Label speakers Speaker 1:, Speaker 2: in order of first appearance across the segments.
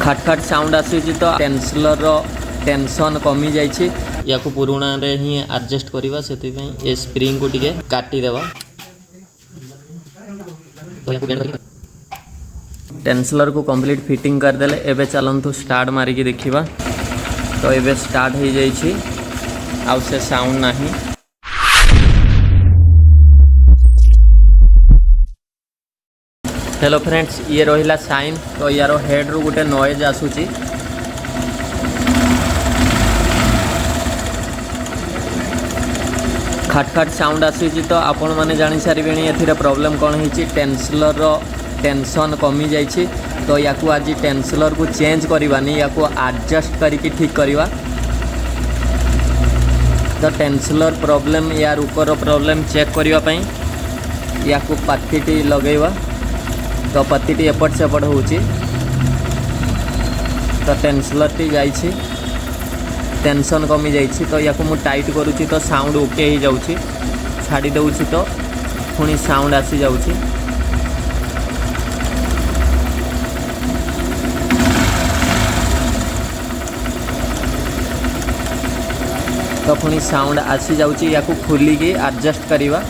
Speaker 1: खट खट साउंड आसूची तो टेंसलर टेंशन कमी जाइए या पुराणा रे ही एडजस्ट करवा से ये स्प्रिंग को टिके काटी देवा टेंसलर को कंप्लीट फिटिंग करदेले एबे चलंतु स्टार्ट मारिकी देखिबा। तो एबे स्टार्ट हो जाइए आउ से साउंड नहीं। हेलो फ्रेंड्स, ये रहिला साइन। तो यार हेड रु गोटे नॉइज आसूची। खट खट साउंड आसूची तो आपण माने जानि सारिबेनी एथिरे प्रॉब्लम कोन हिची। टेंसलर टेंशन कमी जाइए तो या आज टेंसलर को चेंज करवानी या एडजस्ट करके ठीक करवा। तो टेंसलर प्रॉब्लम यार ऊपर प्रॉब्लम चेक करने या पत्ती लगेवा। तो पत्ती एपट सेपट हो तो टेंसलर टी जाइए टेंशन कमी जाइए। तो या मु टाइट करुँची तो साउंड ओके हो जाऊँगी। छाड़ी दूँगी तो पुणी साउंड आसी जाऊँगी। तो पुणी साउंड आसी जाऊँगी या खोलिकी एडजस्ट करवा।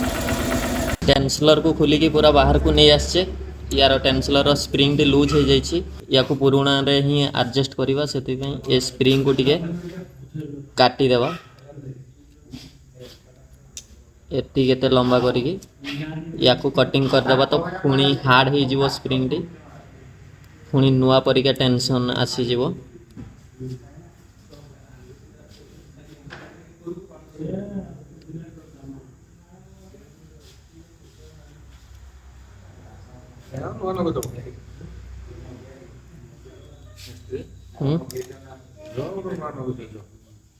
Speaker 1: टेंसलर को खोलिकी पूरा बाहर को नहीं आसचे। यार टेंसलर स्प्रिंग टी लूज हो जाइए या पुराणा रे ही एडजस्ट करवा से ये स्प्रिंग को टिके काटी देवा। एति केते लंबा करिकी या कटिंग करदेवा। तो पुणी हार्ड हो जीवो स्प्रिंग टी पुणी नुआ परिका टेंशन आसी जीवो।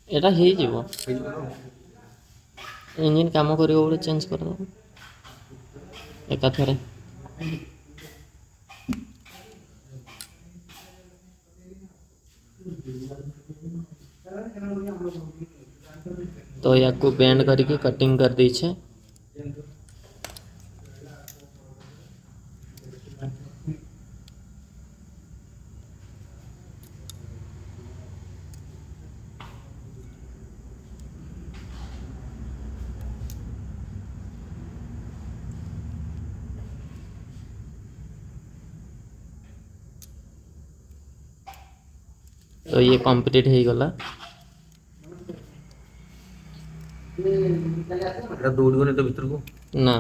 Speaker 1: एटा हे जीवो इंजिन काम करियो बोले चेंज कर दो एका थरे। तो या को बेंड करके कटिंग कर दी छे। तो ये कंप्लीट हो गला। तो भीतर को ना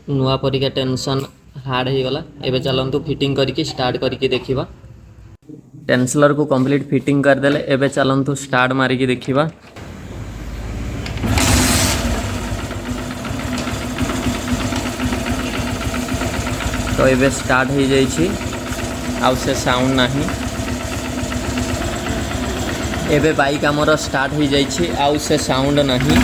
Speaker 1: नुआ परिका टेंशन हार्ड हो गला। एबे चलंतु फिटिंग करके स्टार्ट करके देखिबा। टेंसलर को कंप्लीट फिटिंग करदेले एबे चलंतु स्टार्ट मारिकी देखिबा। तो एबे स्टार्ट हो जाइए आउ से साउंड नहीं। एबे बाइक आमर स्टार्ट हो जाइए आउ से साउंड नहीं।